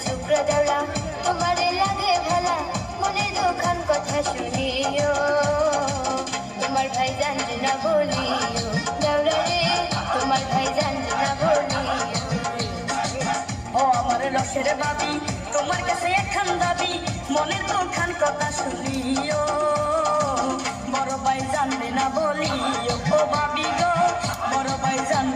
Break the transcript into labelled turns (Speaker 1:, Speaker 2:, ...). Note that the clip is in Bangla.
Speaker 1: চুপড়া দেওলা তোমারে লাগে ভালা মনের দোকান কথা শুনিও তোমার ভাই জানতে না বলিও দেওলা রে তোমার ভাই জানতে না বলিও
Speaker 2: ও আমার রসের বাবি তোমার কাছে একখান দাবি মনের দোকান কথা শুনিও বড় ভাই জানবে না বলিও ও বাবি গো বড় ভাই জানবে